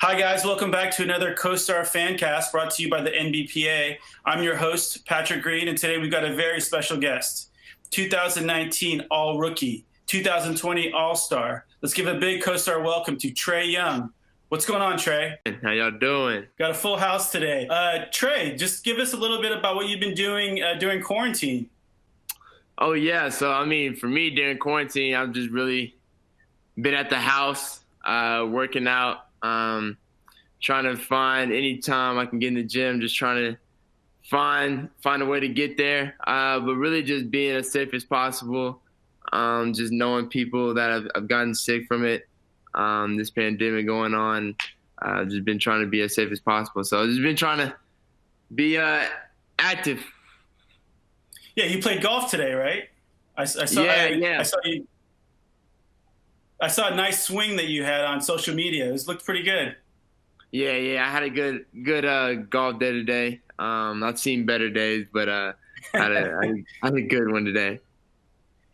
Hi, guys. Welcome back to another CoStar FanCast brought to you by the NBPA. I'm your host, Patrick Green, and today we've got a very special guest. 2019 All-Rookie, 2020 All-Star. Let's give a big CoStar welcome to Trae Young. What's going on, Trae? How y'all doing? Got a full house today. Trae, just give us a little bit about what you've been doing during quarantine. Oh, yeah. So, for me, during quarantine, I've just really been at the house, working out, trying to find any time I can get in the gym, just trying to find a way to get there, but really just being as safe as possible, just knowing people that have gotten sick from it, this pandemic going on. Just been trying to be as safe as possible. So I've just been trying to be active. Yeah, you played golf today, right? I saw you. I saw a nice swing that you had on social media. It looked pretty good. Yeah. I had a good golf day today. I've seen better days, but I had a good one today.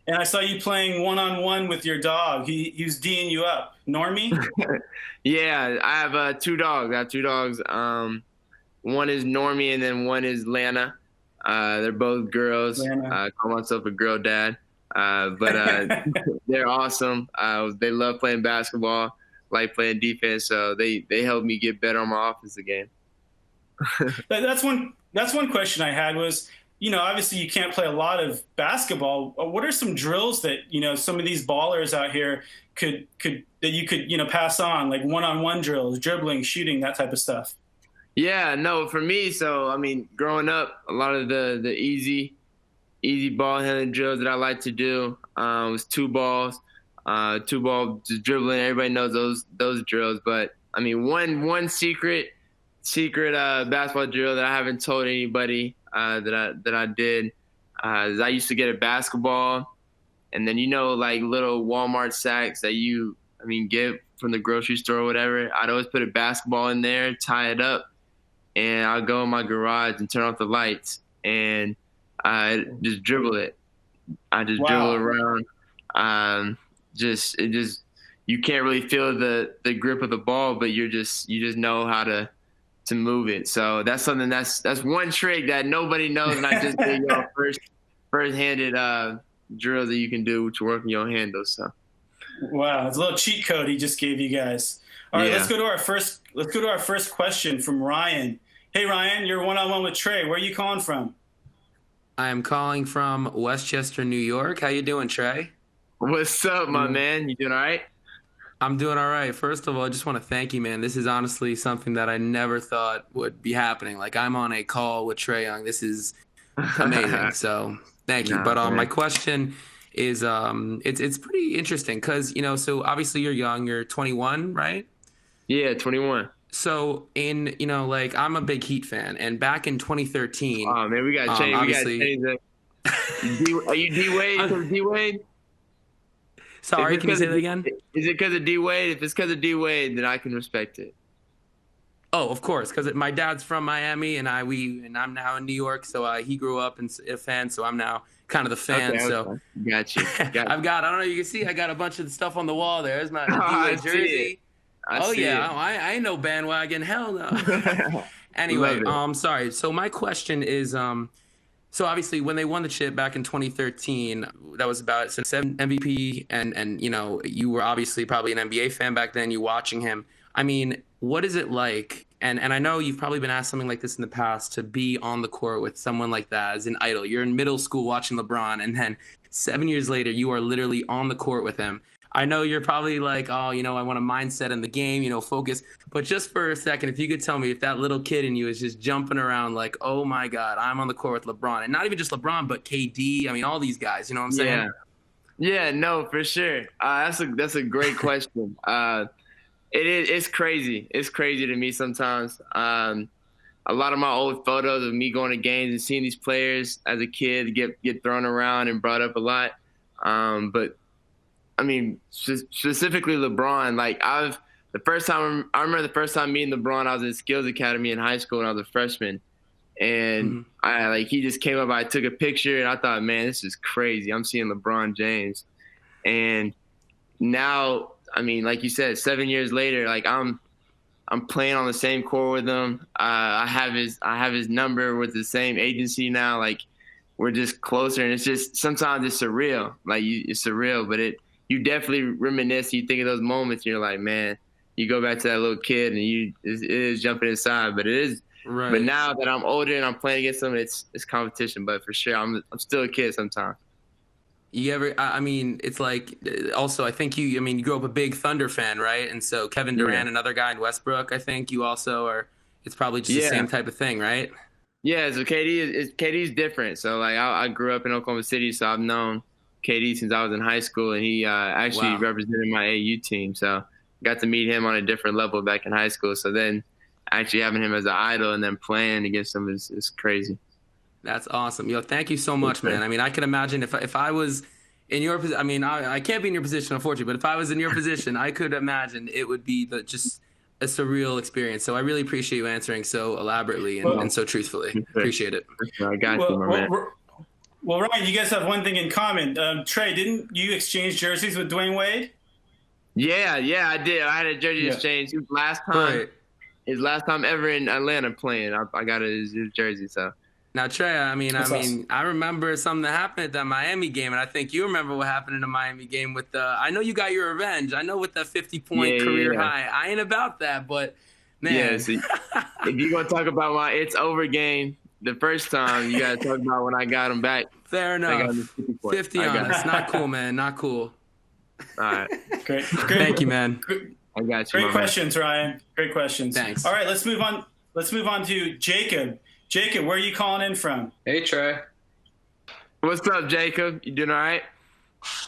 And I saw you playing one-on-one with your dog. He was D'ing you up. Normie? Yeah, I have two dogs. One is Normie and then one is Lana. They're both girls. I call myself a girl dad. But they're awesome. They love playing basketball, like playing defense. So they help me get better on my offensive game. That's one question I had was, obviously you can't play a lot of basketball. What are some drills that, some of these ballers out here could pass on, like one-on-one drills, dribbling, shooting, that type of stuff? Yeah, no, for me, so, growing up, a lot of the easy ball handling drills that I like to do was two ball just dribbling. Everybody knows those drills, but one secret basketball drill that I haven't told anybody that I did is I used to get a basketball, and then like little Walmart sacks that you get from the grocery store or whatever. I'd always put a basketball in there, tie it up, and I'll go in my garage and turn off the lights and I just dribble it. I just dribble around. You can't really feel the grip of the ball, but you just know how to move it. So that's something that's one trick that nobody knows, and I just did first-handed drills that you can do to work on your handles. So. Wow, it's a little cheat code he just gave you guys. All right, let's go to our first question from Ryan. Hey Ryan, you're one-on-one with Trae. Where are you calling from? I am calling from Westchester, New York. How you doing, Trae? What's up, my man? You doing all right? I'm doing all right. First of all, I just want to thank you, man. This is honestly something that I never thought would be happening. Like, I'm on a call with Trae Young. This is amazing. So thank you. But my question is, it's pretty interesting because, so obviously you're young. You're 21, right? Yeah, 21. So I'm a big Heat fan, and back in 2013. Oh man, we got to change. We got to change that. Are you D-Wade? D-Wade? Sorry, can you say that again? Is it because of D-Wade? If it's because of D-Wade, then I can respect it. Oh, of course, because my dad's from Miami, and I'm now in New York. So he grew up a fan, so I'm now kind of the fan. Okay, so got you. I don't know. You can see I got a bunch of stuff on the wall there. There's my D-Wade jersey. I know bandwagon. Hell no. Anyway, sorry. So my question is, so obviously when they won the chip back in 2013, that was about 7 MVP, and you were obviously probably an NBA fan back then. You watching him. What is it like? And I know you've probably been asked something like this in the past, to be on the court with someone like that as an idol. You're in middle school watching LeBron, and then 7 years later, you are literally on the court with him. I know you're probably like, I want a mindset in the game, focus. But just for a second, if you could tell me if that little kid in you is just jumping around like, oh, my God, I'm on the court with LeBron. And not even just LeBron, but KD. All these guys. You know what I'm saying? Yeah, no, for sure. That's a great question. It's crazy. It's crazy to me sometimes. A lot of my old photos of me going to games and seeing these players as a kid get thrown around and brought up a lot. But specifically LeBron, I remember the first time meeting LeBron, I was in Skills Academy in high school when I was a freshman. And he just came up, I took a picture, and I thought, man, this is crazy. I'm seeing LeBron James. And now, like you said, 7 years later, I'm I'm playing on the same court with him. I have his number with the same agency now. Like, we're just closer, and it's just sometimes it's surreal. Like, it's surreal, but you definitely reminisce. You think of those moments, and you're like, man, you go back to that little kid, and it is jumping inside. But it is. Right. But now that I'm older and I'm playing against him, it's competition. But for sure, I'm still a kid sometimes. You ever? I mean, it's like. Also, I think you grew up a big Thunder fan, right? And so Kevin Durant, another guy in Westbrook, I think you also are. It's probably just the same type of thing, right? Yeah. So KD's different. So like, I grew up in Oklahoma City, so I've known KD since I was in high school, and he actually represented my AU team. So got to meet him on a different level back in high school. So then actually having him as an idol and then playing against him is crazy. That's awesome. Yo, thank you so much, man. I mean, I can imagine if I was in your position, I mean, I can't be in your position, unfortunately, but if I was in your position, I could imagine it would be just a surreal experience. So I really appreciate you answering so elaborately and so truthfully. Appreciate it. I got you, my man. Well, Ryan, you guys have one thing in common. Trae, didn't you exchange jerseys with Dwayne Wade? Yeah, I did. I had a jersey exchange. Last time. Right. His last time ever in Atlanta playing, I got his jersey. So now, Trae, I remember something that happened at that Miami game, and I think you remember what happened in the Miami game with the. I know you got your revenge. I know with the 50-point career high. I ain't about that, but man. Yeah, so if you're gonna talk about my it's over game, the first time you gotta talk about when I got him back. Fair enough. 50 on us. Not cool, man. Not cool. All right. Great. Thank you, man. I got you. Great questions, Ryan. Great questions. Thanks. All right, let's move on. Let's move on to Jacob. Jacob, where are you calling in from? Hey, Trae. What's up, Jacob? You doing all right?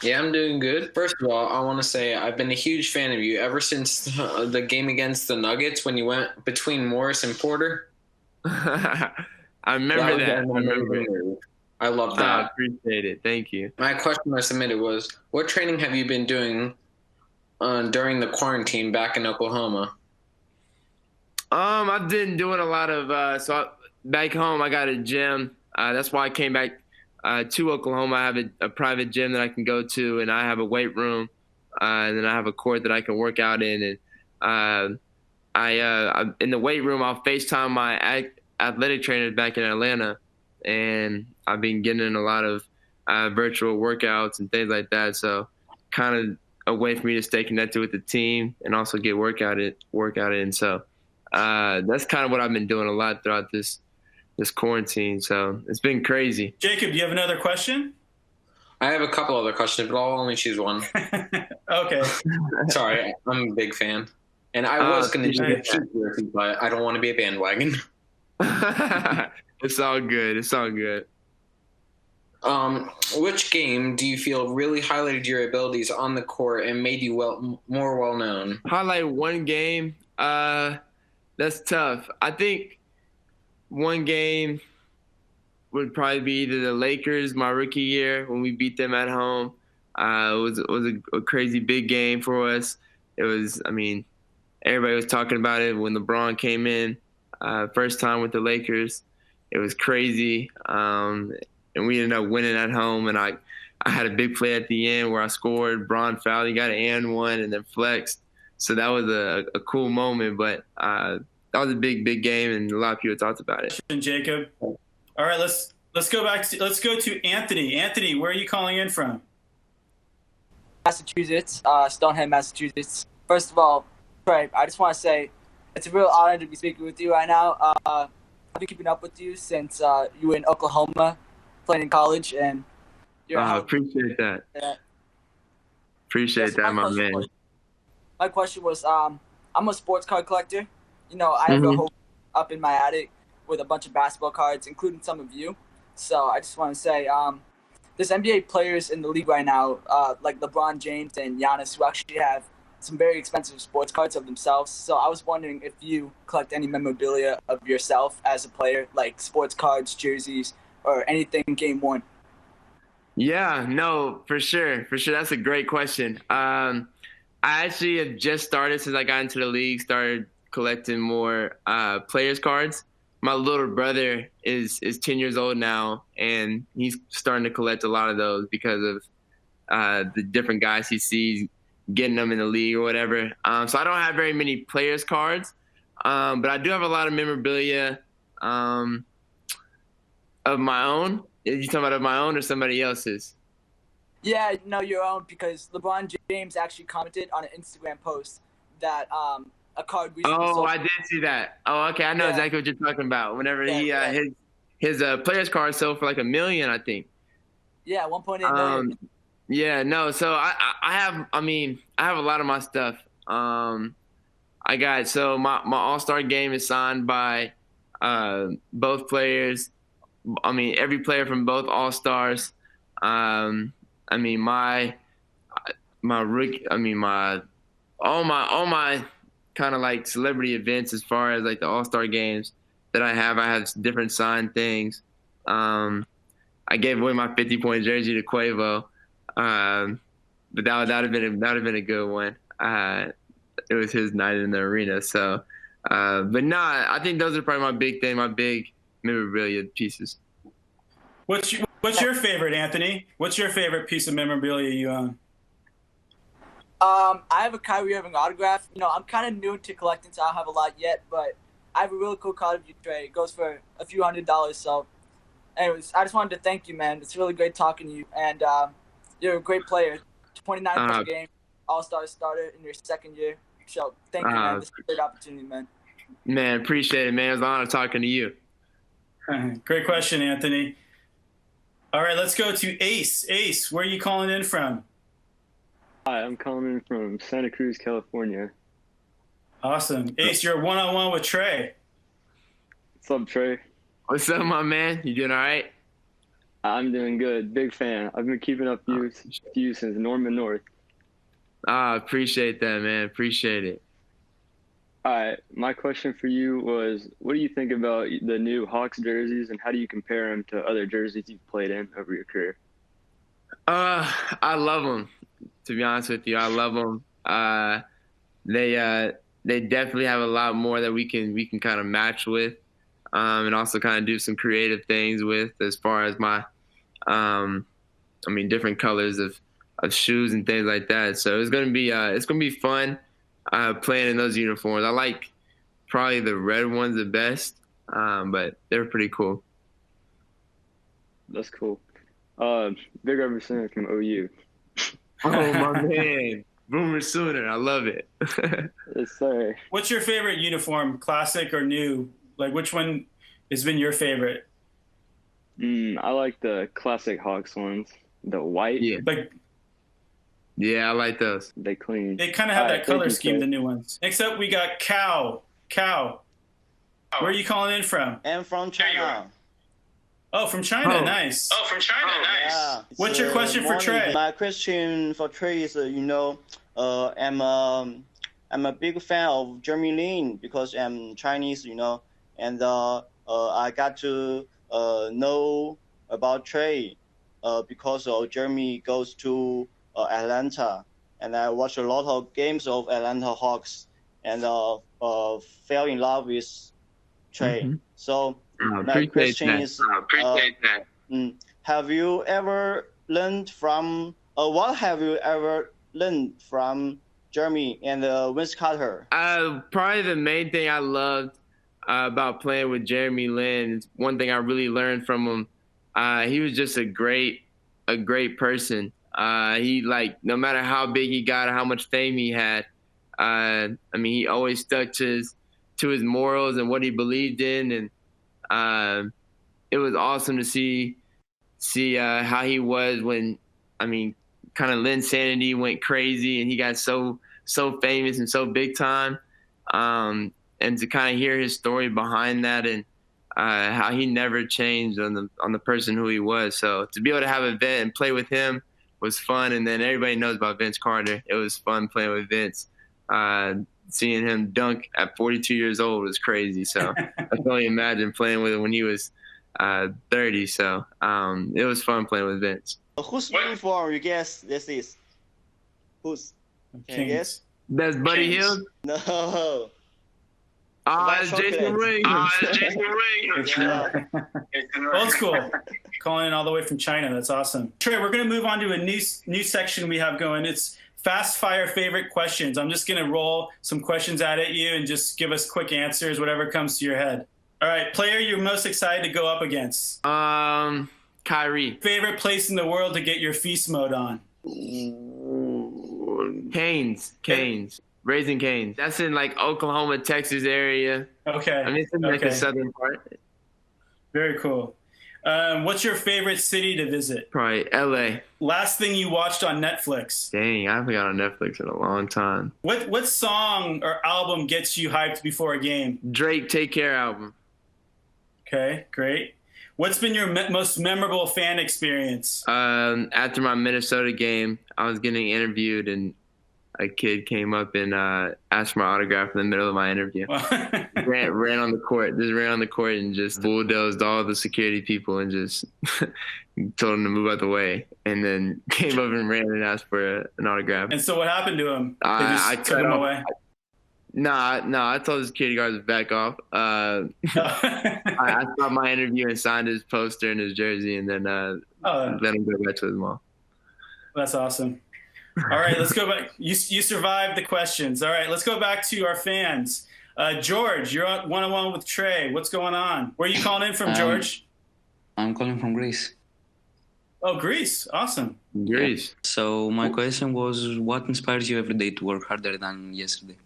Yeah, I'm doing good. First of all, I want to say I've been a huge fan of you ever since the game against the Nuggets when you went between Morris and Porter. I remember that. I love that. I appreciate it. Thank you. My question I submitted was, what training have you been doing during the quarantine back in Oklahoma? I've been doing a lot of back home I got a gym. That's why I came back to Oklahoma. I have a private gym that I can go to, and I have a weight room, and then I have a court that I can work out in. And I in the weight room, I'll FaceTime my athletic trainers back in Atlanta, and I've been getting in a lot of virtual workouts and things like that. So kind of a way for me to stay connected with the team and also get workout in. So that's kind of what I've been doing a lot throughout this quarantine. So it's been crazy. Jacob, do you have another question? I have a couple other questions, but I'll only choose one. Okay. Sorry, I'm a big fan. And I was going to do it, but I don't want to be a bandwagon. It's all good. It's all good. Which game do you feel really highlighted your abilities on the court and made you more well known? Highlight one game? That's tough. I think one game would probably be either the Lakers, my rookie year, when we beat them at home. It was a crazy big game for us. It was, everybody was talking about it when LeBron came in, first time with the Lakers. It was crazy. And we ended up winning at home. And I had a big play at the end where I scored. Bron fouled. He got an and one and then flexed. So that was a cool moment. But that was a big game, and a lot of people talked about it. Jacob. All right, let's go to Anthony. Anthony, where are you calling in from? Massachusetts, Stonehenge, Massachusetts. First of all, Trae, I just want to say it's a real honor to be speaking with you right now. I've been keeping up with you since you were in Oklahoma playing in college, and appreciate that. Appreciate that, my man. My question was, I'm a sports card collector. I have a whole up in my attic with a bunch of basketball cards, including some of you. So I just want to say, there's NBA players in the league right now, like LeBron James and Giannis, who actually have some very expensive sports cards of themselves. So I was wondering if you collect any memorabilia of yourself as a player, like sports cards, jerseys, or anything game worn. Yeah, no, for sure. That's a great question. I actually have just started, since I got into the league, started collecting more players cards. My little brother is 10 years old now, and he's starting to collect a lot of those because of the different guys he sees getting them in the league or whatever. So I don't have very many players cards, But I do have a lot of memorabilia of my own. Are you talking about of my own or somebody else's? Yeah, no, your own, because LeBron James actually commented on an Instagram post that a card recently sold. Oh, I did see that. Oh, okay, I know exactly what you're talking about. Whenever his players card sold for like $1 million, I think. Yeah, 1.8 million. Yeah, no. So I have a lot of my stuff. I got my All-Star game is signed by both players. I mean, every player from both All-Stars. I mean, my rookie. I mean, all my kind of like celebrity events as far as like the All-Star games that I have different signed things. I gave away my 50-point jersey to Quavo, but that would have been a good one. It was his night in the arena. So, but nah, I think those are probably my big memorabilia pieces. What's your favorite, Anthony? What's your favorite piece of memorabilia you own? I have a Kyrie Irving autograph. You know, I'm kind of new to collecting, so I don't have a lot yet, but I have a really cool card of you, Trae. It goes for a few $100s. So, anyways, I just wanted to thank you, man. It's really great talking to you, and you're a great player. 29 per game, All-Star starter in your second year. So, thank you, man. This is a great opportunity, man. Man, appreciate it, man. It was an honor talking to you. Great question, Anthony. All right, let's go to Ace. Ace, where are you calling in from? Hi, I'm calling in from Santa Cruz, California. Awesome. Ace, you're one-on-one with Trae. What's up, Trae? What's up, my man? You doing all right? I'm doing good. Big fan. I've been keeping up with you since Norman North. Appreciate that, man. Appreciate it. All right, my question for you was, what do you think about the new Hawks jerseys, and how do you compare them to other jerseys you've played in over your career? I love them. To be honest with you, I love them. They definitely have a lot more that we can kind of match with, and also kind of do some creative things with as far as my, different colors of shoes and things like that. So it's gonna be fun playing in those uniforms. I like probably the red ones the best, but they're pretty cool. That's cool. Big representative from OU. Oh, my man. Boomer Sooner. I love it. Yes, sir. What's your favorite uniform, classic or new? Like, which one has been your favorite? I like the classic Hawks ones. The white. Yeah, I like those. They clean. They kind of have that color scheme, the new ones. Next up, we got Cow. Where are you calling in from? I'm from China. Oh, from China. Nice. Yeah. What's your question for Trae? My question for Trae is, I'm a big fan of Jeremy Lin because I'm Chinese, and I got to know about Trae because Jeremy goes to Atlanta, and I watched a lot of games of Atlanta Hawks and fell in love with Trae. Mm-hmm. So my question is, have you ever learned from what have you ever learned from Jeremy and Vince Carter? Probably the main thing I loved about playing with Jeremy Lin is one thing I really learned from him. He was just a great person. He, like, no matter how big he got or how much fame he had, he always stuck to his morals and what he believed in, and it was awesome to see how he was when, kind of Linsanity went crazy and he got so famous and so big time, and to kind of hear his story behind that and how he never changed on the person who he was. So to be able to have an event and play with him was fun. And then everybody knows about Vince Carter. It was fun playing with Vince. Seeing him dunk at 42 years old was crazy. So I can only imagine playing with him when he was 30. So it was fun playing with Vince. Whose uniform you guess this is? Who's? Can you guess? That's Buddy Hield? No. It's Jason Williams. Yeah. Old school. Calling in all the way from China. That's awesome. Trae, we're going to move on to a new section we have going. It's fast fire favorite questions. I'm just going to roll some questions out at you and just give us quick answers, whatever comes to your head. All right, player you're most excited to go up against? Kyrie. Favorite place in the world to get your feast mode on? Canes. Raising Canes. That's in like Oklahoma, Texas area. Okay. I mean, it's in like the southern part. Very cool. What's your favorite city to visit? Probably LA. Last thing you watched on Netflix? Dang, I haven't got on Netflix in a long time. What song or album gets you hyped before a game? Drake, Take Care album. Okay, great. What's been your most memorable fan experience? After my Minnesota game, I was getting interviewed, and a kid came up and asked for my autograph in the middle of my interview. ran on the court, and just bulldozed all the security people and just told them to move out the way, and then came over and ran and asked for an autograph. And so what happened to him? I took him away? No, I told the security guards to back off. I stopped my interview and signed his poster and his jersey, and then let him go back to his mom. That's awesome. All right, let's go back. You survived the questions. All right, let's go back to our fans. George, you're on one-on-one with Trae. What's going on? Where are you calling in from, George? I'm calling from Greece. Oh, Greece. Awesome. Greece. So my question was, what inspires you every day to work harder than yesterday?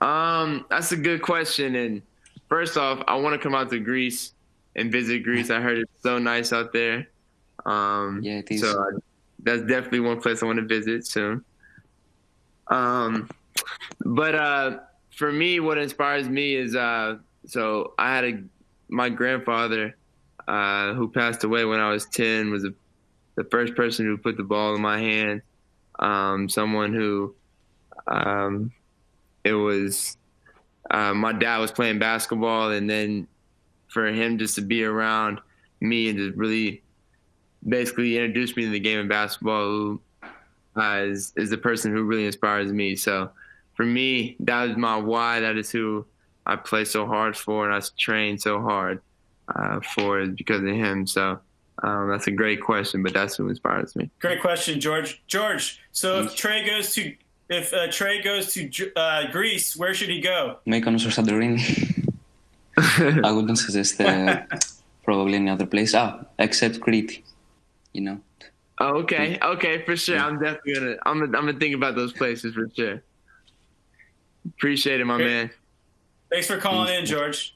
That's a good question. And first off, I want to come out to Greece and visit Greece. I heard it's so nice out there. Yeah, it is. So that's definitely one place I want to visit soon. But for me, what inspires me is so I had my grandfather who passed away when I was 10 was the first person who put the ball in my hand. Someone who it was my dad was playing basketball, and then for him just to be around me and just really basically introduced me to the game of basketball, who is the person who really inspires me. So for me, that is my why. That is who I play so hard for, and I train so hard for, is because of him. So that's a great question, but that's who inspires me. Great question, George. George, so if Trae goes to Greece, where should he go? Mykonos or Santorini. I wouldn't suggest probably any other place. Except Crete. You know. Oh, okay, for sure. Yeah. I'm definitely gonna think about those places for sure. Appreciate it, my man. Thanks for calling in, George.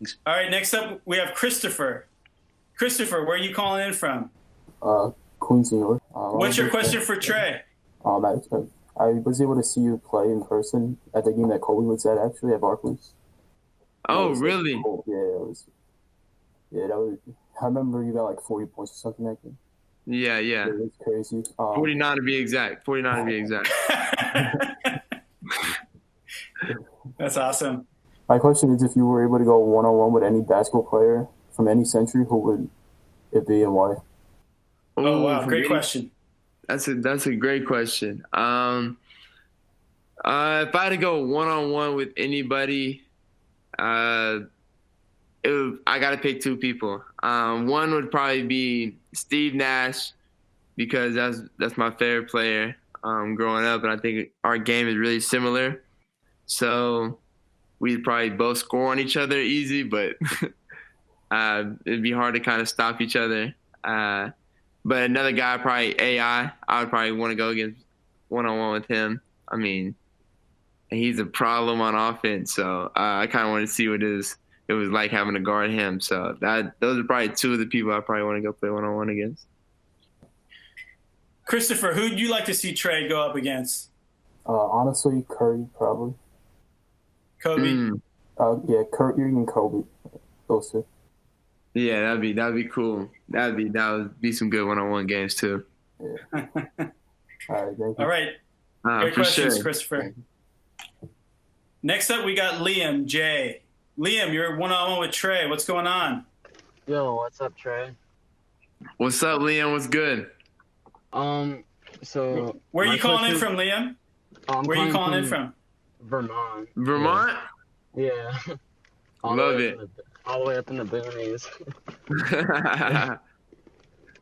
Thanks. All right, next up we have Christopher. Christopher, where are you calling in from? Queens, New York. What's your question for Trae? I was able to see you play in person at the game that Kobe was at, actually, at Barclays. Oh, really? Cool. Yeah, that was. I remember you got like 40 points or something like that. Yeah. It was crazy. 49 to be exact. That's awesome. My question is, if you were able to go one-on-one with any basketball player from any century, who would it be and why? Oh, wow. Great question. That's a great question. If I had to go one-on-one with anybody, I got to pick two people. One would probably be Steve Nash, because that's my favorite player growing up, and I think our game is really similar. So we'd probably both score on each other easy, but it'd be hard to kind of stop each other. But another guy, probably AI, I would probably want to go against one-on-one with him. I mean, he's a problem on offense, so I kind of want to see what it was like having to guard him. So those are probably two of the people I probably want to go play one-on-one against. Christopher, who'd you like to see Trae go up against? Honestly, Curry, probably. Kobe? Yeah, Curry and Kobe. Those two. Yeah, that'd be cool. That would be some good one-on-one games too. Yeah. All right, thank you. All right. Great questions, sure. Christopher. Next up, we got Liam J. Liam, you're one-on-one with Trae. What's going on? Yo, what's up, Trae? What's up, Liam? What's good? So where are you calling in from, Liam? Where are you calling in from? Vermont. Vermont? Yeah. Love it. All the way up in the boonies.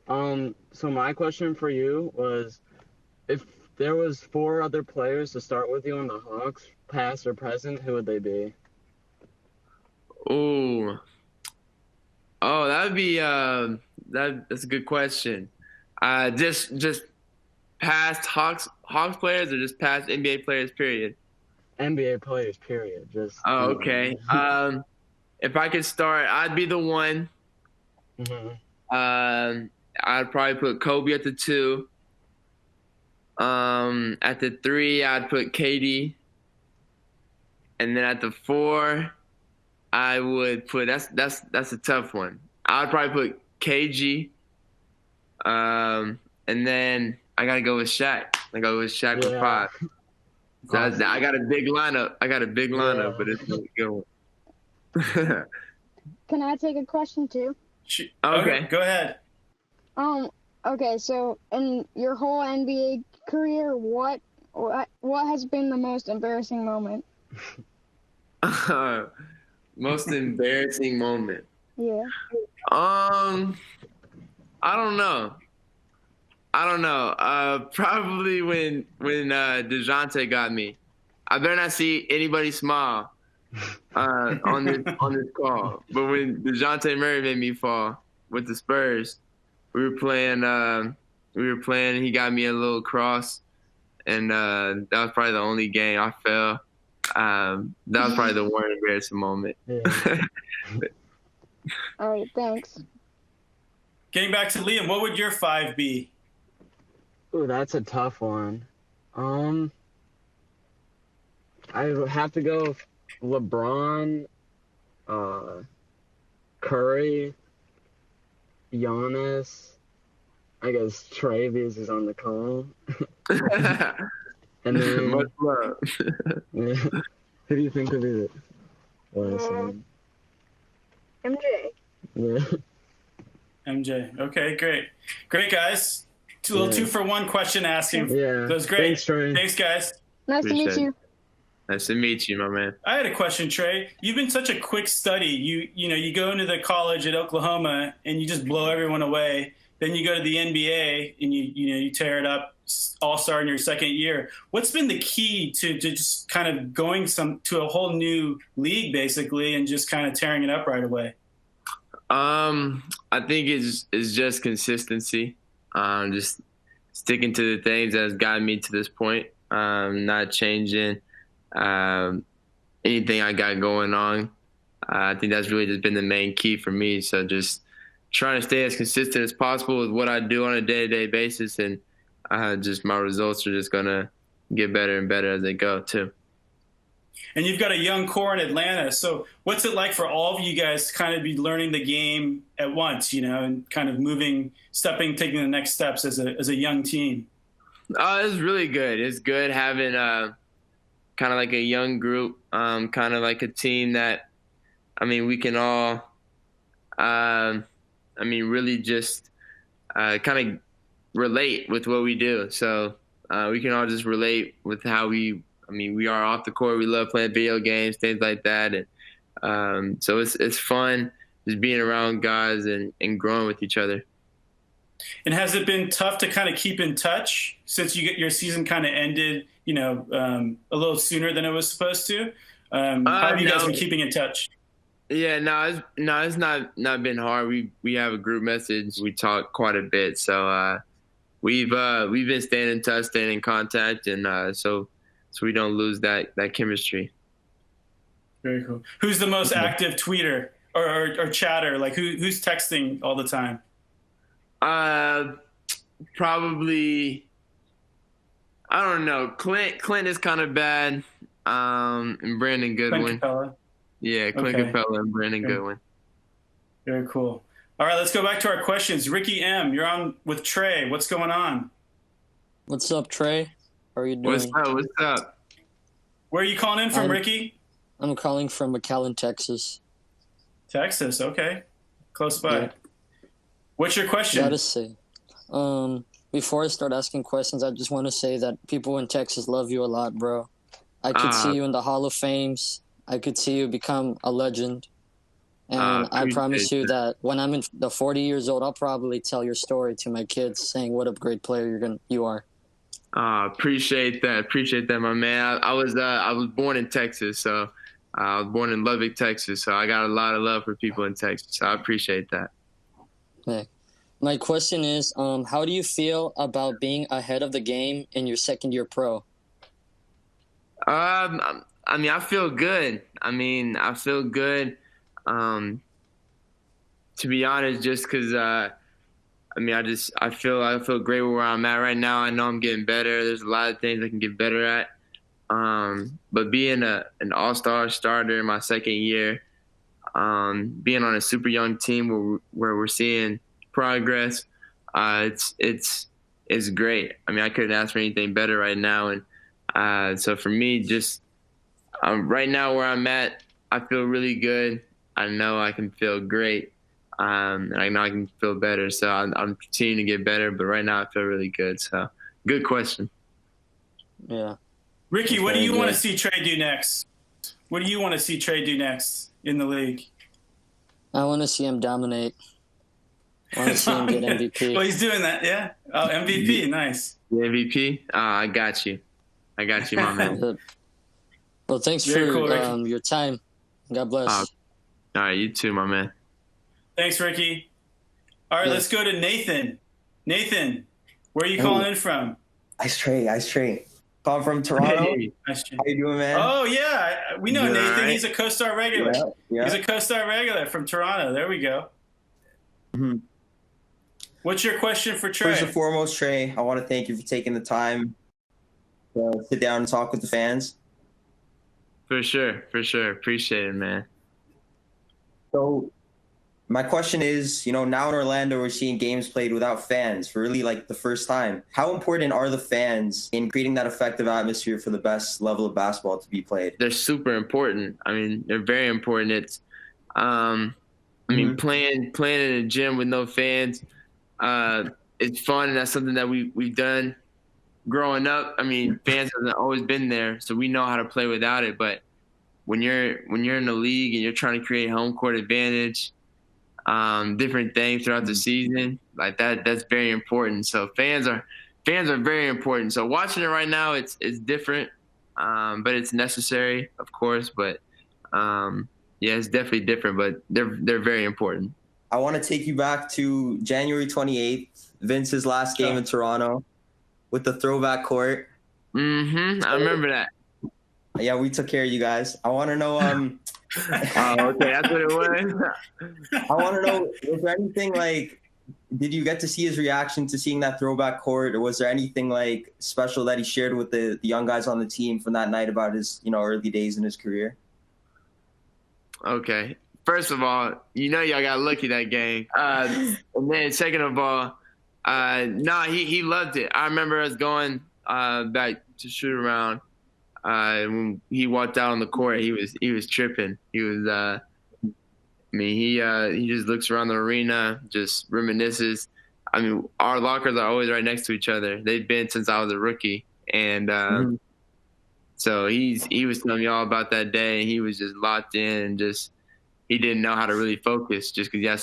So my question for you was, if there was 4 other players to start with you on the Hawks, past or present, who would they be? Ooh. Oh, that would be that's a good question. Just past Hawks players or just past NBA players, period? NBA players, period. Just. Oh, okay. If I could start, I'd be the one. I'd probably put Kobe at the 2. At the 3, I'd put KD. And then at the 4, I would put that's a tough one. I'd probably put KG. And then I gotta go with Shaq. I go with Shaq for 5. So I got a big lineup. But it's a good one. Can I take a question too? Okay, go ahead. Okay, so in your whole NBA career, what has been the most embarrassing moment? Most embarrassing moment. Yeah. I don't know. Probably when DeJounte got me. I better not see anybody smile on this call. But when DeJounte Murray made me fall with the Spurs, we were playing. He got me a little cross, and that was probably the only game I fell. That was probably the one embarrassing moment. All right, thanks. Getting back to Liam, what would your 5 be? Ooh, that's a tough one. I would have to go with LeBron, Curry, Giannis. I guess Trae because he's on the call. And then, much love. Who do you think would be the last one? MJ. Yeah. MJ. Okay, great guys. A little 2 for 1 question asking. Yeah. That was great. Thanks, Trae. Thanks, guys. Nice to meet you. Nice to meet you, my man. I had a question, Trae. You've been such a quick study. You go into the college at Oklahoma and you just blow everyone away. Then you go to the NBA and you tear it up, all-star in your second year. What's been the key to just kind of going to a whole new league basically and just kind of tearing it up right away? I think it's just consistency. Just sticking to the things that has gotten me to this point. Not changing anything I got going on. I think that's really just been the main key for me. So just trying to stay as consistent as possible with what I do on a day-to-day basis, and just my results are just gonna get better and better as they go too. And you've got a young core in Atlanta. So what's it like for all of you guys to kind of be learning the game at once, and kind of taking the next steps as a young team? It's really good. It's good having kind of like a young group, kind of like a team that, we can all, really just kind of relate with what we do. So we can all just relate with how we are off the court. We love playing video games, things like that. And so it's fun just being around guys and growing with each other. And has it been tough to kind of keep in touch since your season kind of ended, a little sooner than it was supposed to? How have you guys been keeping in touch? Yeah, it's not been hard. We have a group message. We talk quite a bit. So we've been staying in touch, staying in contact, and so we don't lose that chemistry. Very cool. Who's the most active tweeter or chatter? Like who's texting all the time? Probably, I don't know. Clint is kind of bad. And Brandon Goodwin. Clint Capella. Yeah, Clint Capella and Brandon Goodwin. Very cool. All right, let's go back to our questions. Ricky M., you're on with Trae. What's going on? What's up, Trae? How are you doing? What's up? Where are you calling in from, Ricky? I'm calling from McAllen, Texas. Texas, okay. Close by. Yeah. What's your question? Gotta say. Before I start asking questions, I just want to say that people in Texas love you a lot, bro. I could see you in the Hall of Fames. I could see you become a legend. And I promise you that when I'm in the 40 years old, I'll probably tell your story to my kids, saying what a great player you are. Appreciate that, my man. I was born in Texas, so I was born in Lubbock, Texas. So I got a lot of love for people in Texas. So I appreciate that. Okay. My question is, how do you feel about being ahead of the game in your second year pro? I feel good. I feel good. To be honest, just because I feel great where I'm at right now. I know I'm getting better. There's a lot of things I can get better at. But being an all-star starter in my second year, being on a super young team where we're seeing progress, it's great. I couldn't ask for anything better right now. And so for me, just right now where I'm at, I feel really good. I know I can feel great. And I know I can feel better. So I'm continuing to get better. But right now I feel really good. So good question. Yeah. Ricky, what do you want to see Trae do next? What do you want to see Trae do next in the league? I want to see him dominate. I want to see him get MVP. Well, he's doing that, yeah. Oh, MVP, nice. The MVP? I got you, my man. Well, thanks for your time. God bless. All right, you too, my man. Thanks, Ricky. All right, let's go to Nathan. Nathan, where are you calling in from? Ice Trae. Calling from Toronto. Hey, nice. How you doing, man? Oh, yeah. We know Nathan. Right? He's a CoStar regular. Yeah. He's a CoStar regular from Toronto. There we go. Mm-hmm. What's your question for Trae? First and foremost, Trae, I want to thank you for taking the time to sit down and talk with the fans. For sure. Appreciate it, man. So my question is, now in Orlando, we're seeing games played without fans for really like the first time. How important are the fans in creating that effective atmosphere for the best level of basketball to be played? They're super important. They're very important. It's, playing in a gym with no fans, it's fun, and that's something that we've done growing up. Fans haven't always been there, so we know how to play without it. But when you're in the league and you're trying to create home court advantage, different things throughout the season, like that's very important. So fans are very important. So watching it right now, it's different, but it's necessary, of course. But it's definitely different, but they're very important. I want to take you back to January 28th, Vince's last game in Toronto with the throwback court. I remember that. Yeah, we took care of you guys. I want to know. Okay, that's what it was. I want to know, was there anything did you get to see his reaction to seeing that throwback court, or was there anything special that he shared with the young guys on the team from that night about his early days in his career? Okay. First of all, y'all got lucky that game. And then second of all, he loved it. I remember us going back to shoot around. When he walked out on the court, he was tripping. He was, he just looks around the arena, just reminisces. Our lockers are always right next to each other. They've been since I was a rookie, and so he was telling me all about that day. And he was just locked in, and just he didn't know how to really focus, just because he had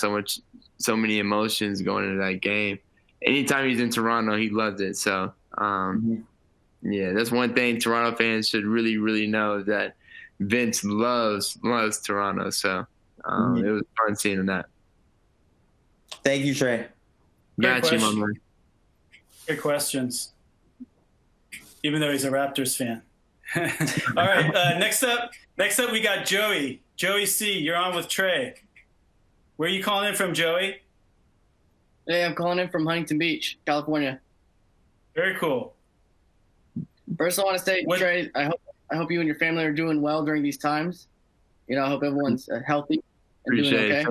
so many emotions going into that game. Anytime he's in Toronto, he loved it. So. Yeah, that's one thing Toronto fans should really, really know, that Vince loves Toronto. So it was fun seeing that. Thank you, Trae. Got you, my man. Good questions. Even though he's a Raptors fan. All right, next up we got Joey. Joey C., you're on with Trae. Where are you calling in from, Joey? Hey, I'm calling in from Huntington Beach, California. Very cool. First, I want to say, Trae, I hope you and your family are doing well during these times. I hope everyone's healthy and doing okay.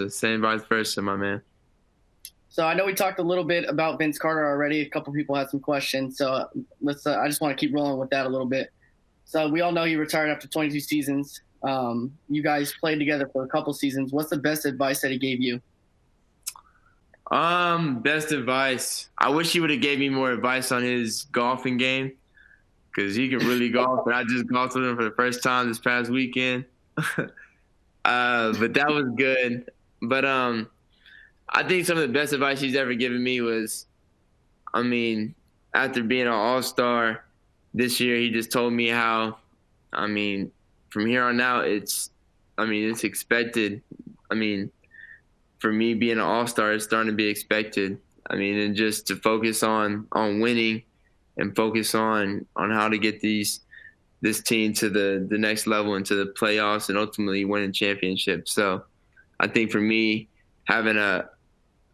Same vice versa, my man. So I know we talked a little bit about Vince Carter already. A couple people had some questions, so let's. I just want to keep rolling with that a little bit. So we all know he retired after 22 seasons. You guys played together for a couple seasons. What's the best advice that he gave you? Best advice. I wish he would have gave me more advice on his golfing game, because he can really golf. And I just golfed with him for the first time this past weekend. But that was good. But I think some of the best advice he's ever given me was, I mean, after being an all-star this year, he just told me how, I mean, from here on out, it's expected. I mean, for me being an all-star, it's starting to be expected. I mean, and just to focus on winning and focus on how to get this team to the next level into the playoffs and ultimately winning championships. So I think for me, having a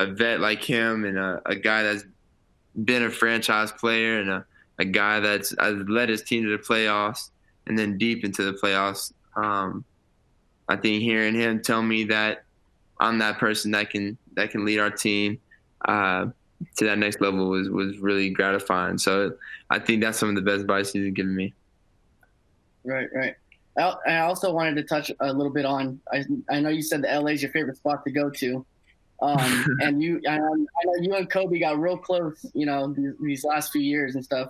vet like him and a guy that's been a franchise player and a guy that's led his team to the playoffs and then deep into the playoffs, I think hearing him tell me that I'm that person that can lead our team to that next level was really gratifying. So I think that's some of the best advice he's given me. Right. I also wanted to touch a little bit on. I know you said that LA is your favorite spot to go to, and I know you and Kobe got real close. You know, these last few years and stuff.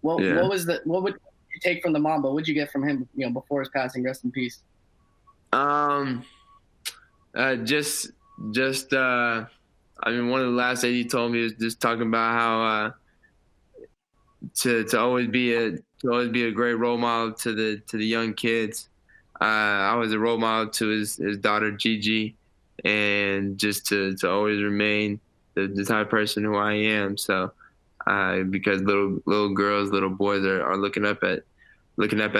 What would you take from the Mamba? What'd you get from him? You know, before his passing. Rest in peace. I mean, one of the last things he told me was just talking about how to always be a great role model to the young kids. I was a role model to his daughter Gigi, and just to always remain the type of person who I am. So because little girls, little boys are looking up at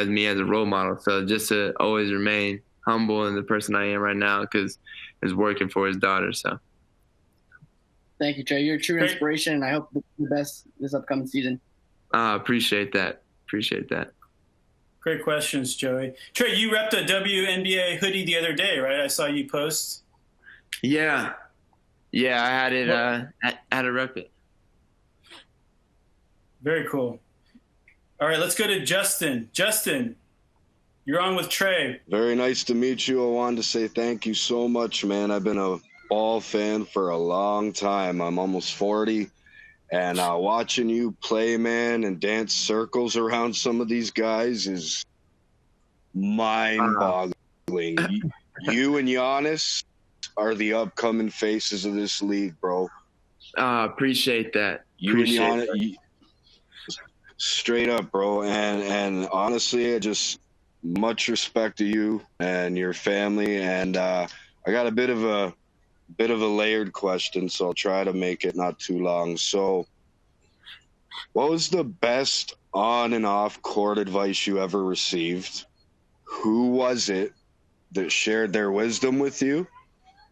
me as a role model. So just to always remain humble in the person I am right now, because it's working for his daughter. So. Thank you, Trae. You're a true inspiration, and I hope the best this upcoming season. Appreciate that. Great questions, Joey. Trae, you repped a WNBA hoodie the other day, right? I saw you post. Yeah, I had it. I had to rep it. Very cool. All right, let's go to Justin. Justin, you're on with Trae. Very nice to meet you. I wanted to say thank you so much, man. I've been a ball fan for a long time. I'm almost 40, and watching you play, man, and dance circles around some of these guys is mind-boggling. You and Giannis are the upcoming faces of this league, bro. Appreciate that. You and Giannis, straight up, bro. And honestly, I just much respect to you and your family. And I got a bit of a layered question, so I'll try to make it not too long. So what was the best on and off court advice you ever received? Who was it that shared their wisdom with you?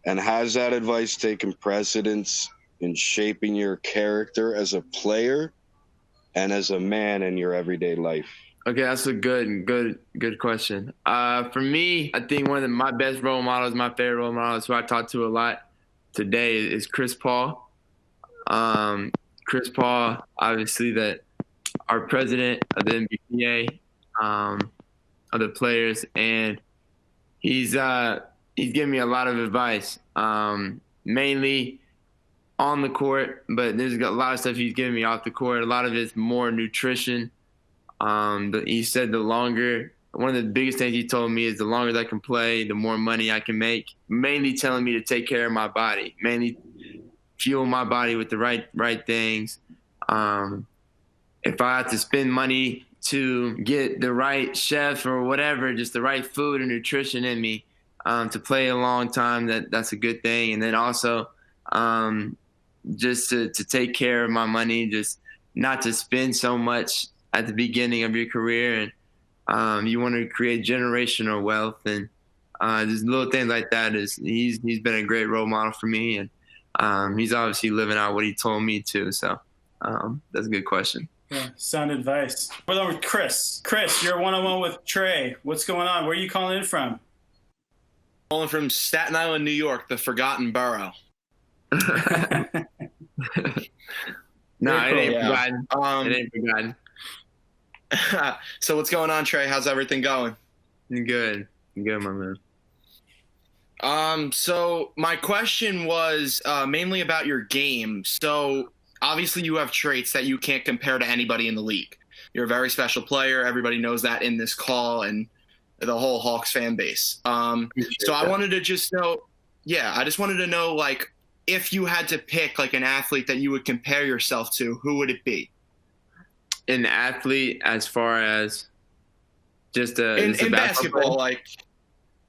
And has that advice taken precedence in shaping your character as a player and as a man in your everyday life? Okay, that's a good question. For me, I think one of my best role models, my favorite role models, who I talk to a lot today, is Chris Paul. Chris Paul, obviously, our president of the NBPA, of the players, and he's given me a lot of advice, mainly on the court, but there's a lot of stuff he's given me off the court. A lot of it's more nutrition. He said one of the biggest things he told me is the longer I can play, the more money I can make. Mainly telling me to take care of my body, mainly fuel my body with the right things. If I have to spend money to get the right chef or whatever, just the right food and nutrition in me to play a long time, that's a good thing. And then also just to take care of my money, just not to spend so much at the beginning of your career, and you want to create generational wealth, and just little things like that. He's been a great role model for me, and he's obviously living out what he told me to. So that's a good question. Yeah, sound advice. We're on with Chris. Chris, you're one-on-one with Trae. What's going on? Where are you calling in from? Calling from Staten Island, New York, the forgotten borough. No, it ain't forgotten. It ain't forgotten. So what's going on, Trae? How's everything going? Good, my man. So my question was mainly about your game. So obviously you have traits that you can't compare to anybody in the league. You're a very special player. Everybody knows that in this call, and the whole Hawks fan base. So I wanted to just know, I just wanted to know, like, if you had to pick like an athlete that you would compare yourself to, who would it be? An athlete, as far as just in basketball, like,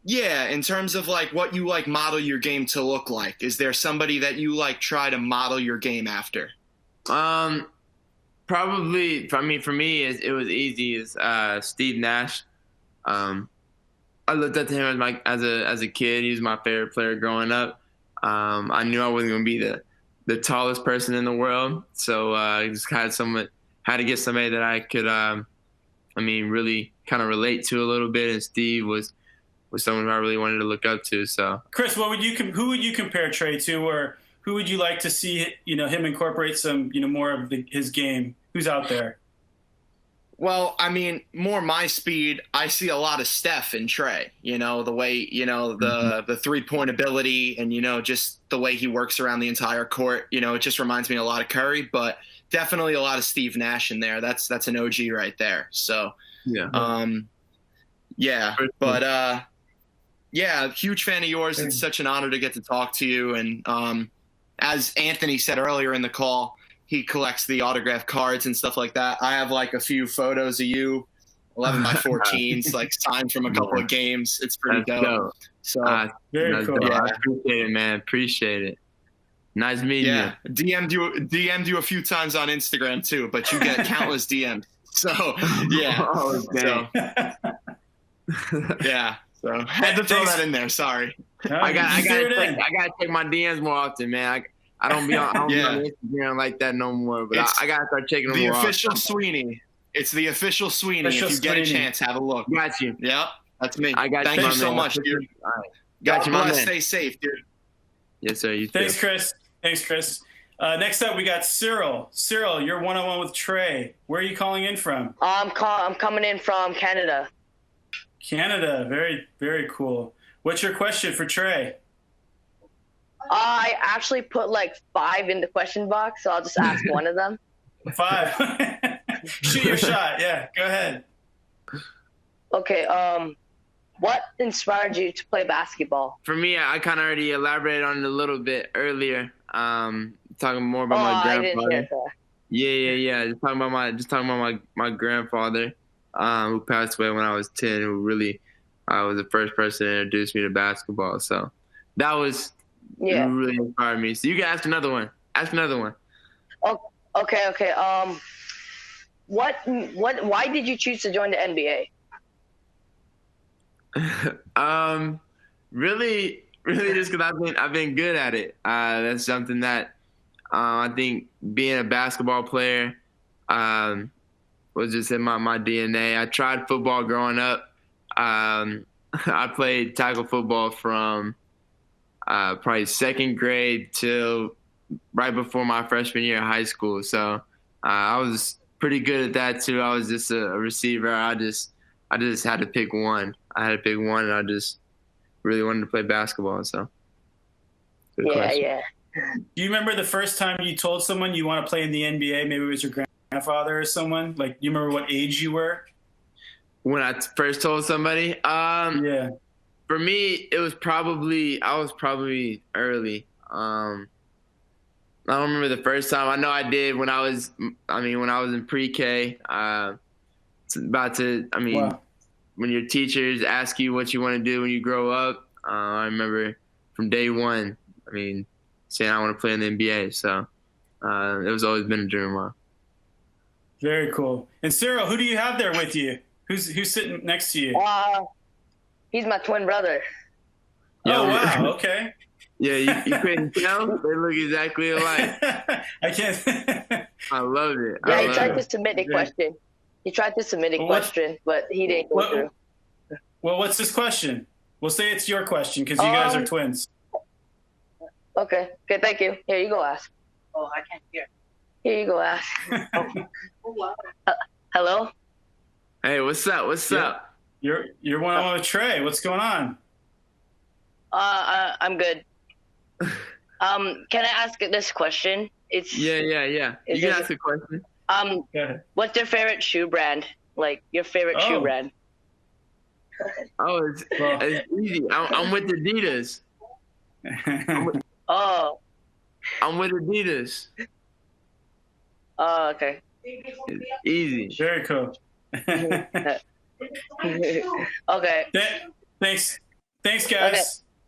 in terms of like what you like model your game to look like. Is there somebody that you like try to model your game after? Probably. I mean, for me, it was easy. Is Steve Nash. I looked up to him as a kid. He was my favorite player growing up. I knew I wasn't going to be the tallest person in the world, so I just had to get somebody that I could, really kind of relate to a little bit. And Steve was someone I really wanted to look up to. So, Chris, who would you compare Trae to, or who would you like to see him incorporate some more of his game? Who's out there? Well, I mean, more my speed. I see a lot of Steph and Trae. The way the 3-point ability, and just the way he works around the entire court. It just reminds me a lot of Curry, but definitely a lot of Steve Nash in there. That's an OG right there. So huge fan of yours. It's such an honor to get to talk to you. And as Anthony said earlier in the call, he collects the autographed cards and stuff like that. I have like a few photos of you, 11 by 14s, like signed from a couple of games. It's pretty dope. So very cool. Yeah. I appreciate it, man. Appreciate it. Nice meeting you. DM'd you a few times on Instagram too, but you get countless DMs. So So had to throw that in there. Sorry. I gotta check my DMs more often, man. I don't be on Instagram like that no more, but I gotta start checking them more often. The official Sweeney. It's the official Sweeney. If you get a chance, have a look. Got you. Yep, that's me. I got Thank you so much, dude. Got you, my man. Stay safe, dude. Yes, sir. You too. Thanks, Chris. Next up, we got Cyril. Cyril, you're one-on-one with Trae. Where are you calling in from? I'm coming in from Canada. Canada. Very, very cool. What's your question for Trae? I actually put like 5 in the question box, so I'll just ask one of them. 5. Shoot your shot. Yeah, go ahead. Okay. What inspired you to play basketball? For me, I kind of already elaborated on it a little bit earlier. Talking more about my grandfather. I didn't hear that. Yeah. Just talking about my grandfather, who passed away when I was 10. Who really was the first person to introduce me to basketball. So that was really inspired me. So you can ask another one. Oh, okay. Why did you choose to join the NBA? Really just because I've been good at it. That's something that I think being a basketball player was just in my DNA. I tried football growing up. I played tackle football from probably 2nd grade till right before my freshman year of high school. So I was pretty good at that too. I was just a receiver. I just had to pick one. And I just really wanted to play basketball. So yeah. Do you remember the first time you told someone you want to play in the NBA? Maybe it was your grandfather or someone. Like, you remember what age you were? When I first told somebody? For me, I was probably early. I don't remember the first time. I know I did when I was in pre-K. Wow. When your teachers ask you what you want to do when you grow up, I remember from day one, saying I want to play in the NBA. So it was always been a dream of mine. Very cool. And Cyril, who do you have there with you? Who's sitting next to you? He's my twin brother. Oh, wow. Okay. Yeah, you couldn't tell? They look exactly alike. I can't. I love it. Yeah, he tried to submit a question. But he didn't go through. Well, what's this question? We'll say it's your question because you guys are twins. Okay, thank you. Here, you go ask. Oh, I can't hear. Here, you go ask. Hello? Hey, what's up? You're one-on-one with Trae. What's going on? I'm good. Can I ask this question? Yeah. You can ask a question. What's your favorite shoe brand? Like your favorite shoe brand? Oh, it's easy. I'm with Adidas. Oh. I'm with Adidas. Oh, okay. It's easy. Very cool. Okay. Thanks, guys. Okay.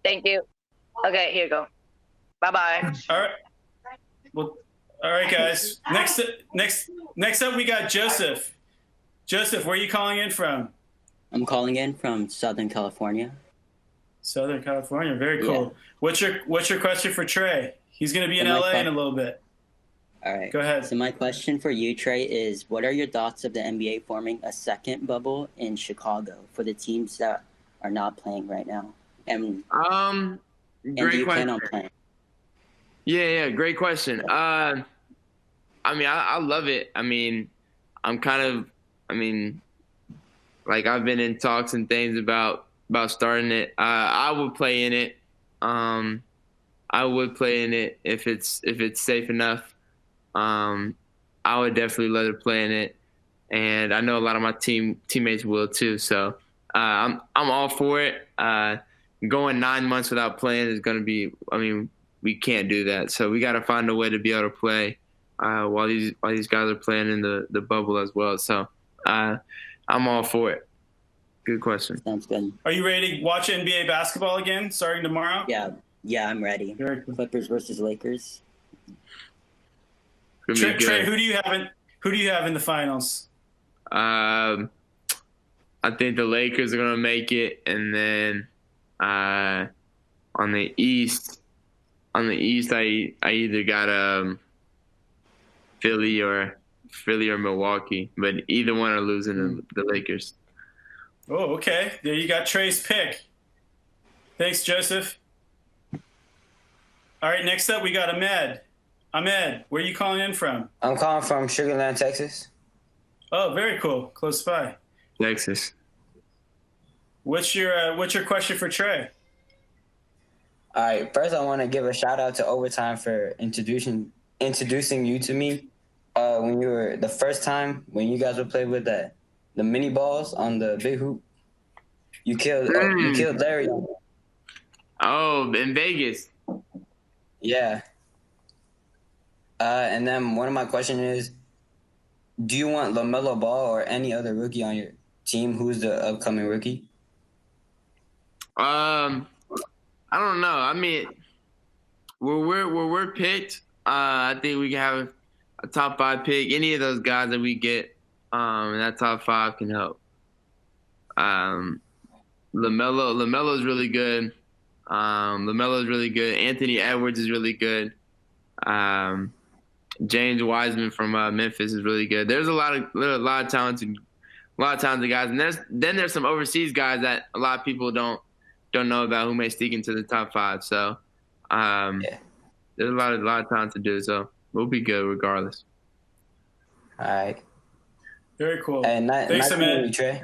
Thank you. Okay, here you go. Bye-bye. All right. Well, all right, guys. Next up, we got Joseph. Joseph, where are you calling in from? I'm calling in from Southern California. Southern California. Very cool. Yeah. What's your question for Trae? He's going to be in LA in a little bit. All right. Go ahead. So my question for you, Trae, is what are your thoughts of the NBA forming a second bubble in Chicago for the teams that are not playing right now? And do you plan on playing? Yeah, great question. I love it. I've been in talks and things about starting it. I would play in it. I would play in it if it's safe enough. I would definitely let it play in it, and I know a lot of my teammates will too. So I'm all for it. Going 9 months without playing is going to be. We can't do that. So we got to find a way to be able to play while these guys are playing in the bubble as well. So I'm all for it. Good question. Sounds good. Are you ready to watch NBA basketball again starting tomorrow? Yeah, I'm ready. Clippers versus Lakers. Trae, who do you have in the finals? I think the Lakers are gonna make it, and then on the East, I either got Philly or Milwaukee, but either one are losing to the Lakers. Oh, okay. There you got Trae's pick. Thanks, Joseph. All right, next up we got Ahmed. Ahmed, where are you calling in from? I'm calling from Sugar Land, Texas. Oh, very cool. Close by. Texas. What's your question for Trae? All right. First, I want to give a shout out to Overtime for introducing you to me. When you were the first time when you guys would play with the mini balls on the big hoop, you killed Larry. Oh, in Vegas. Yeah. And then one of my questions is, do you want LaMelo Ball or any other rookie on your team? Who's the upcoming rookie? I don't know. Where we're picked, I think we can have a top 5 pick. Any of those guys that we get in that top 5 can help. LaMelo's really good. LaMelo's really good. Anthony Edwards is really good. James Wiseman from Memphis is really good. There's a lot of talented guys, and there's some overseas guys that a lot of people don't know about who may sneak into the top 5. So there's a lot of talented dudes. So we'll be good regardless. All right. Very cool. Thanks, Ahmed. Trae.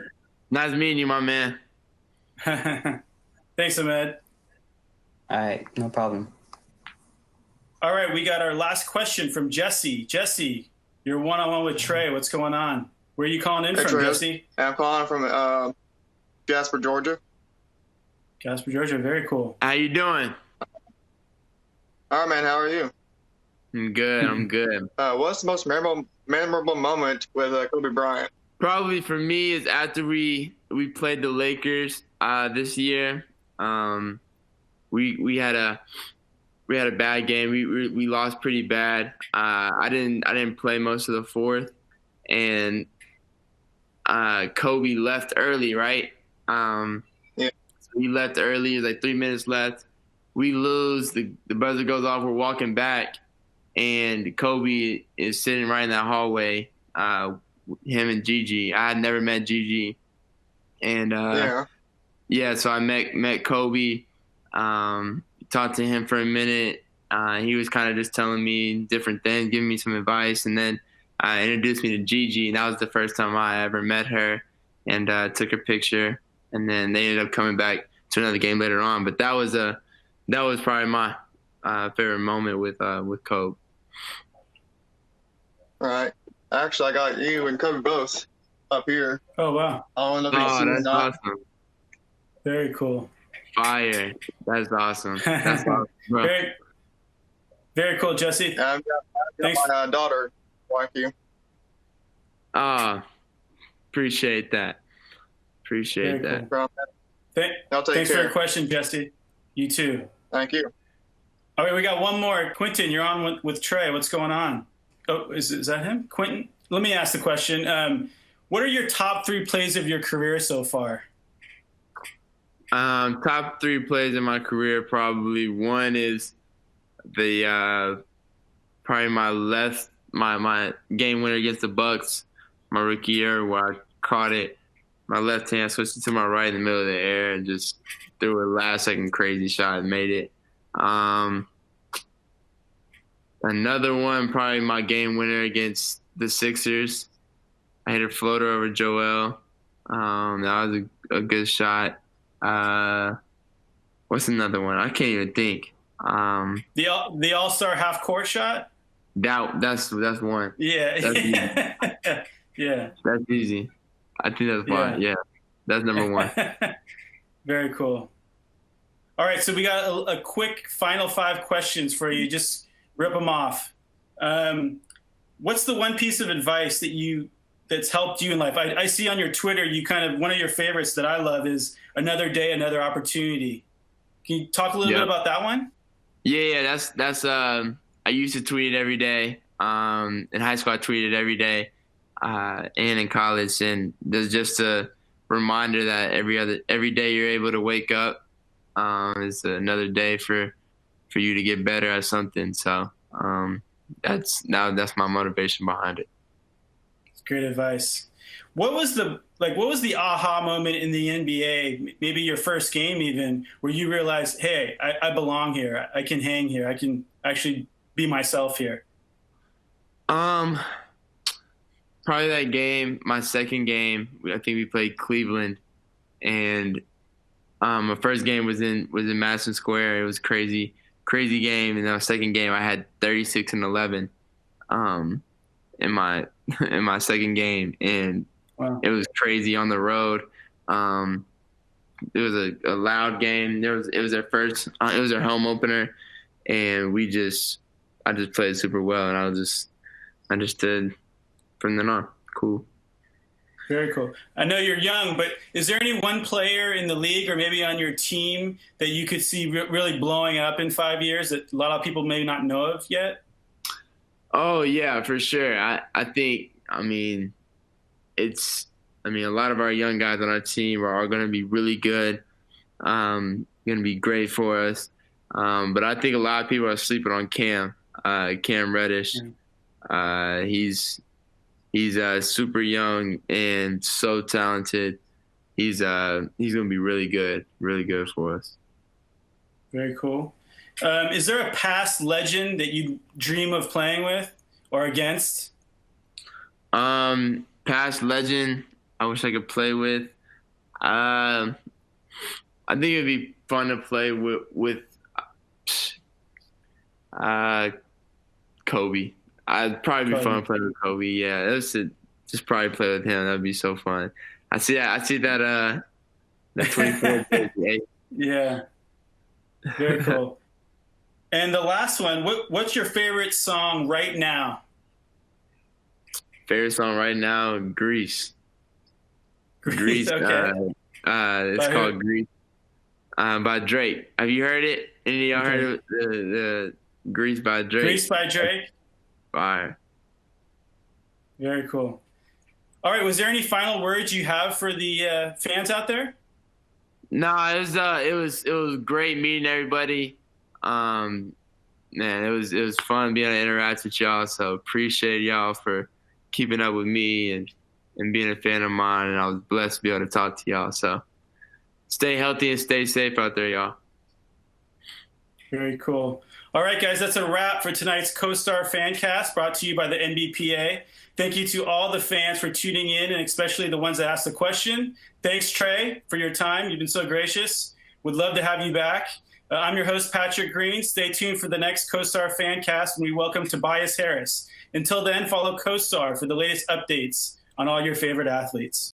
Nice meeting you, my man. Thanks, Ahmed. All right, no problem. All right, we got our last question from Jesse. Jesse, you're one-on-one with Trae. What's going on? Where are you calling in from, Trae. Jesse? I'm calling from Jasper, Georgia. Jasper, Georgia. Very cool. How you doing? All right, man. How are you? I'm good. What's the most memorable moment with Kobe Bryant? Probably for me is after we played the Lakers this year. We had a bad game. We lost pretty bad. I didn't play most of the fourth, and Kobe left early, right? Yeah. So he left early. There's like 3 minutes left. We lose. The buzzer goes off. We're walking back, and Kobe is sitting right in that hallway. Him and Gigi. I had never met Gigi, and so I met Kobe. Talked to him for a minute. He was kind of just telling me different things, giving me some advice, and then introduced me to Gigi, and that was the first time I ever met her, and took her picture, and then they ended up coming back to another game later on. But that was probably my favorite moment with Kobe. All right. Actually, I got you and Kobe both up here. Oh, wow. I don't know if you've seen that's awesome. Very cool. Fire. That's awesome. That's awesome, bro. Very, very cool, Jesse. I've got my daughter. Thank you. Appreciate that. Appreciate Very that. cool. Thanks for your question, Jesse. You too. Thank you. All right, we got one more. Quentin, you're on with Trae. What's going on? Oh, is that him? Quentin? Let me ask the question. What are your top 3 plays of your career so far? Top 3 plays in my career, probably one is the probably my game winner against the Bucks, my rookie year, where I caught it, my left hand, switched it to my right in the middle of the air, and just threw a last-second crazy shot and made it. Another one, probably my game winner against the Sixers. I hit a floater over Joel. That was a good shot. What's another one? I can't even think. The All-Star half-court shot? That's one. Yeah. That's easy. Yeah. That's easy. I think that's fine. Yeah. That's number 1. Very cool. All right, so we got a quick final 5 questions for you. Just rip them off. What's the one piece of advice that's helped you in life? I see on your Twitter, one of your favorites that I love is "Another day, another opportunity." Can you talk a little bit about that one? Yeah. That's I used to tweet it every day. In high school, I tweeted every day, and in college, and there's just a reminder that every day you're able to wake up is another day for you to get better at something. So that's my motivation behind it. It's great advice. What was the aha moment in the NBA, maybe your first game even, where you realized, hey, I belong here. I can hang here. I can actually be myself here? Probably that game, my second game. I think we played Cleveland, and my first game was in Madison Square. It was crazy game. And then my second game, I had 36 and 11 in my second game, and wow. It was crazy on the road. It was a loud game. It was our home opener, and I just played super well, and I understood from then on. Cool. Very cool. I know you're young, but is there any one player in the league or maybe on your team that you could see really blowing up in 5 years that a lot of people may not know of yet? Oh yeah, for sure. I think, a lot of our young guys on our team are going to be really good, going to be great for us. But I think a lot of people are sleeping on Cam Reddish. He's super young and so talented. He's going to be really good for us. Very cool. Is there a past legend that you dream of playing with or against? Past legend I wish I could play with. I think it'd be fun to play with Kobe. I'd probably be fun to play with Kobe. Yeah, just probably play with him. That'd be so fun. I see that 24. Yeah, very cool. And the last one, what's your favorite song right now? Favorite song right now, Grease. Grease. Okay. It's called Grease by Drake. Have you heard it? Any of y'all heard of the Grease by Drake? Grease by Drake. Fire. Very cool. All right. Was there any final words you have for the fans out there? No, it was great meeting everybody. Man, it was fun being able to interact with y'all. So appreciate y'all for keeping up with me and being a fan of mine. And I was blessed to be able to talk to y'all. So stay healthy and stay safe out there, y'all. Very cool. All right, guys, that's a wrap for tonight's CoStar FanCast brought to you by the NBPA. Thank you to all the fans for tuning in, and especially the ones that asked the question. Thanks, Trae, for your time. You've been so gracious. Would love to have you back. I'm your host, Patrick Green. Stay tuned for the next CoStar FanCast, and we welcome Tobias Harris. Until then, follow CoStar for the latest updates on all your favorite athletes.